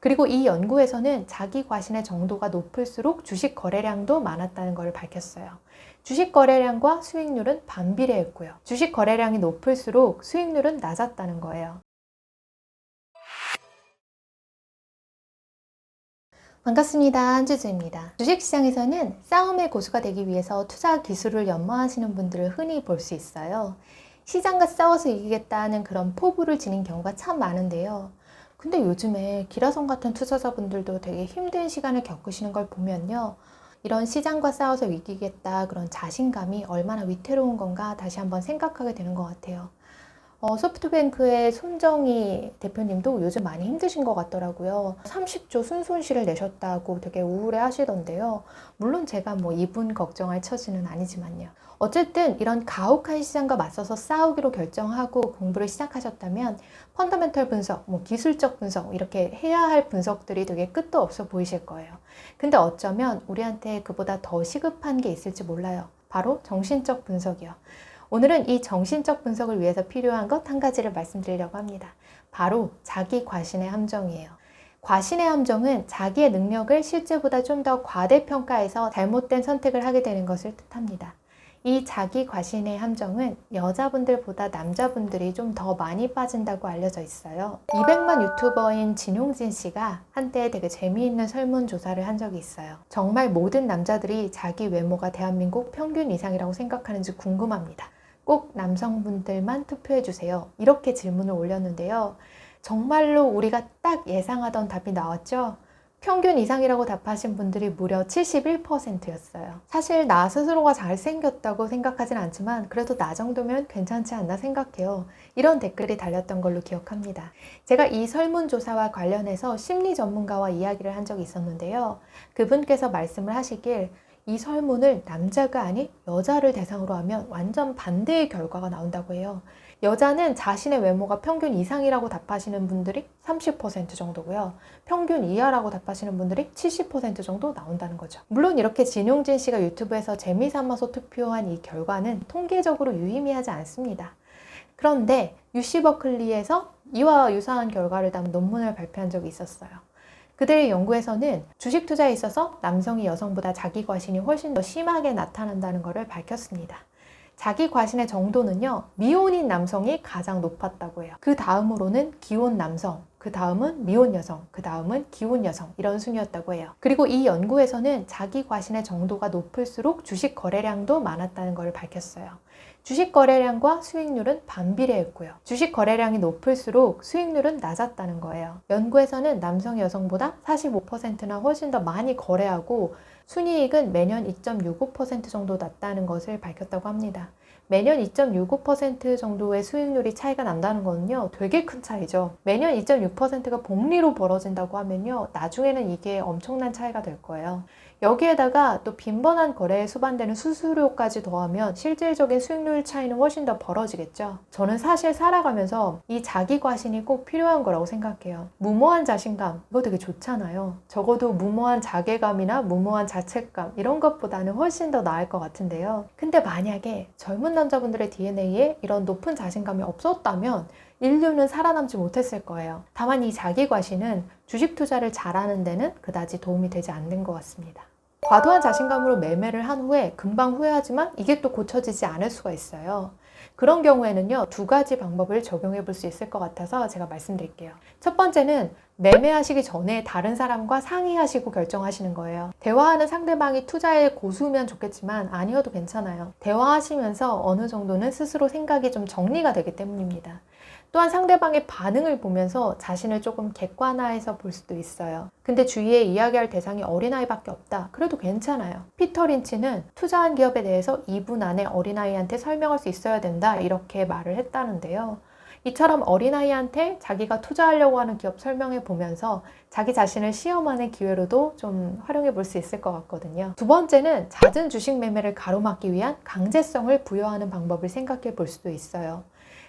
그리고 이 연구에서는 자기 과신의 정도가 높을수록 주식 거래량도 많았다는 것을 밝혔어요. 주식 거래량과 수익률은 반비례했고요. 주식 거래량이 높을수록 수익률은 낮았다는 거예요. 반갑습니다. 한주주입니다. 주식시장에서는 싸움의 고수가 되기 위해서 투자 기술을 연마하시는 분들을 흔히 볼 수 있어요. 시장과 싸워서 이기겠다는 그런 포부를 지닌 경우가 참 많은데요. 근데 요즘에 기라성 같은 투자자분들도 되게 힘든 시간을 겪으시는 걸 보면요. 이런 시장과 싸워서 이기겠다 그런 자신감이 얼마나 위태로운 건가 다시 한번 생각하게 되는 것 같아요. 소프트뱅크의 손정희 대표님도 요즘 많이 힘드신 것 같더라고요. 30조 순손실을 내셨다고 되게 우울해 하시던데요. 물론 제가 뭐 이분 걱정할 처지는 아니지만요. 어쨌든 이런 가혹한 시장과 맞서서 싸우기로 결정하고 공부를 시작하셨다면 펀더멘털 분석, 기술적 분석 이렇게 해야 할 분석들이 되게 끝도 없어 보이실 거예요. 근데 어쩌면 우리한테 그보다 더 시급한 게 있을지 몰라요. 바로 정신적 분석이요. 오늘은 이 정신적 분석을 위해서 필요한 것 한 가지를 말씀드리려고 합니다. 바로 자기 과신의 함정이에요. 과신의 함정은 자기의 능력을 실제보다 좀 더 과대평가해서 잘못된 선택을 하게 되는 것을 뜻합니다. 이 자기 과신의 함정은 여자분들보다 남자분들이 좀 더 많이 빠진다고 알려져 있어요. 200만 유튜버인 진용진 씨가 한때 되게 재미있는 설문조사를 한 적이 있어요. 정말 모든 남자들이 자기 외모가 대한민국 평균 이상이라고 생각하는지 궁금합니다. 꼭 남성분들만 투표해주세요. 이렇게 질문을 올렸는데요. 정말로 우리가 딱 예상하던 답이 나왔죠? 평균 이상이라고 답하신 분들이 무려 71%였어요. 사실 나 스스로가 잘생겼다고 생각하진 않지만 그래도 나 정도면 괜찮지 않나 생각해요. 이런 댓글이 달렸던 걸로 기억합니다. 제가 이 설문조사와 관련해서 심리 전문가와 이야기를 한 적이 있었는데요. 그분께서 말씀을 하시길 이 설문을 남자가 아닌 여자를 대상으로 하면 완전 반대의 결과가 나온다고 해요. 여자는 자신의 외모가 평균 이상이라고 답하시는 분들이 30% 정도고요. 평균 이하라고 답하시는 분들이 70% 정도 나온다는 거죠. 물론 이렇게 진용진 씨가 유튜브에서 재미삼아서 투표한 이 결과는 통계적으로 유의미하지 않습니다. 그런데 UC 버클리에서 이와 유사한 결과를 담은 논문을 발표한 적이 있었어요. 그들의 연구에서는 주식 투자에 있어서 남성이 여성보다 자기 과신이 훨씬 더 심하게 나타난다는 것을 밝혔습니다. 자기 과신의 정도는요, 미혼인 남성이 가장 높았다고 해요. 그 다음으로는 기혼 남성, 그 다음은 미혼 여성, 그 다음은 기혼 여성 이런 순이었다고 해요. 그리고 이 연구에서는 자기 과신의 정도가 높을수록 주식 거래량도 많았다는 것을 밝혔어요. 주식 거래량과 수익률은 반비례했고요. 주식 거래량이 높을수록 수익률은 낮았다는 거예요. 연구에서는 남성 여성보다 45%나 훨씬 더 많이 거래하고 순이익은 매년 2.65% 정도 낮다는 것을 밝혔다고 합니다. 매년 2.65% 정도의 수익률이 차이가 난다는 거는요, 되게 큰 차이죠. 매년 2.6%가 복리로 벌어진다고 하면요, 나중에는 이게 엄청난 차이가 될 거예요. 여기에다가 또 빈번한 거래에 수반되는 수수료까지 더하면 실질적인 수익률 차이는 훨씬 더 벌어지겠죠. 저는 사실 살아가면서 이 자기 과신이 꼭 필요한 거라고 생각해요. 무모한 자신감, 이거 되게 좋잖아요. 적어도 무모한 자괴감이나 무모한 자책감 이런 것보다는 훨씬 더 나을 것 같은데요. 근데 만약에 젊은 남자분들의 DNA에 이런 높은 자신감이 없었다면 인류는 살아남지 못했을 거예요. 다만 이 자기 과신은 주식 투자를 잘하는 데는 그다지 도움이 되지 않는 것 같습니다. 과도한 자신감으로 매매를 한 후에 금방 후회하지만 이게 또 고쳐지지 않을 수가 있어요. 그런 경우에는요, 두 가지 방법을 적용해 볼 수 있을 것 같아서 제가 말씀드릴게요. 첫 번째는 매매하시기 전에 다른 사람과 상의하시고 결정하시는 거예요. 대화하는 상대방이 투자에 고수면 좋겠지만 아니어도 괜찮아요. 대화하시면서 어느 정도는 스스로 생각이 좀 정리가 되기 때문입니다. 또한 상대방의 반응을 보면서 자신을 조금 객관화해서 볼 수도 있어요. 근데 주위에 이야기할 대상이 어린아이밖에 없다. 그래도 괜찮아요. 피터 린치는 투자한 기업에 대해서 2분 안에 어린아이한테 설명할 수 있어야 된다. 이렇게 말을 했다는데요. 이처럼 어린아이한테 자기가 투자하려고 하는 기업 설명해 보면서 자기 자신을 시험하는 기회로도 좀 활용해 볼 수 있을 것 같거든요. 두 번째는 잦은 주식 매매를 가로막기 위한 강제성을 부여하는 방법을 생각해 볼 수도 있어요.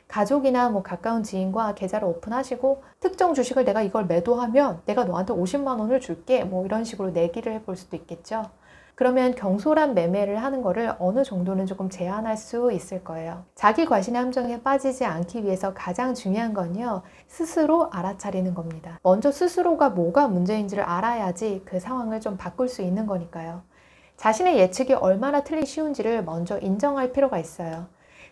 가족이나 가까운 지인과 계좌를 오픈하시고 특정 주식을 내가 이걸 매도하면 내가 너한테 50만 원을 줄게 이런 식으로 내기를 해볼 수도 있겠죠. 그러면 경솔한 매매를 하는 거를 어느 정도는 조금 제한할 수 있을 거예요. 자기 과신의 함정에 빠지지 않기 위해서 가장 중요한 건요, 스스로 알아차리는 겁니다. 먼저 스스로가 뭐가 문제인지를 알아야지 그 상황을 좀 바꿀 수 있는 거니까요. 자신의 예측이 얼마나 틀리기 쉬운지를 먼저 인정할 필요가 있어요.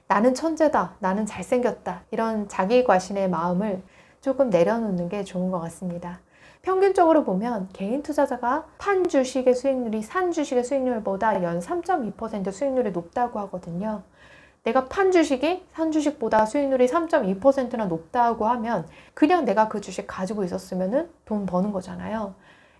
나는 천재다, 나는 잘생겼다, 이런 자기 과신의 마음을 조금 내려놓는 게 좋은 것 같습니다. 평균적으로 보면 개인 투자자가 판 주식의 수익률이 산 주식의 수익률보다 연 3.2% 수익률이 높다고 하거든요. 내가 판 주식이 산 주식보다 수익률이 3.2%나 높다고 하면 그냥 내가 그 주식 가지고 있었으면 돈 버는 거잖아요.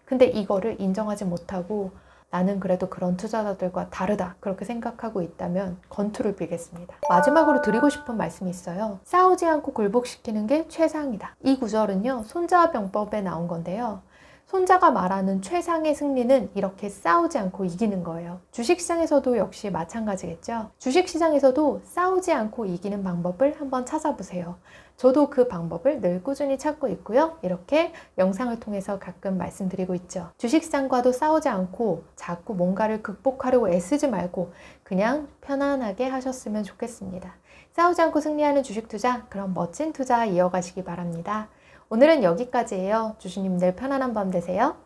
근데 이거를 인정하지 못하고 나는 그래도 그런 투자자들과 다르다, 그렇게 생각하고 있다면 건투를 빌겠습니다. 마지막으로 드리고 싶은 말씀이 있어요. 싸우지 않고 굴복시키는 게 최상이다. 이 구절은요, 손자병법에 나온 건데요. 손자가 말하는 최상의 승리는 이렇게 싸우지 않고 이기는 거예요. 주식시장에서도 역시 마찬가지겠죠. 주식시장에서도 싸우지 않고 이기는 방법을 한번 찾아보세요. 저도 그 방법을 늘 꾸준히 찾고 있고요. 이렇게 영상을 통해서 가끔 말씀드리고 있죠. 주식시장과도 싸우지 않고 자꾸 뭔가를 극복하려고 애쓰지 말고 그냥 편안하게 하셨으면 좋겠습니다. 싸우지 않고 승리하는 주식 투자, 그런 멋진 투자 이어가시기 바랍니다. 오늘은 여기까지예요. 주주님들 편안한 밤 되세요.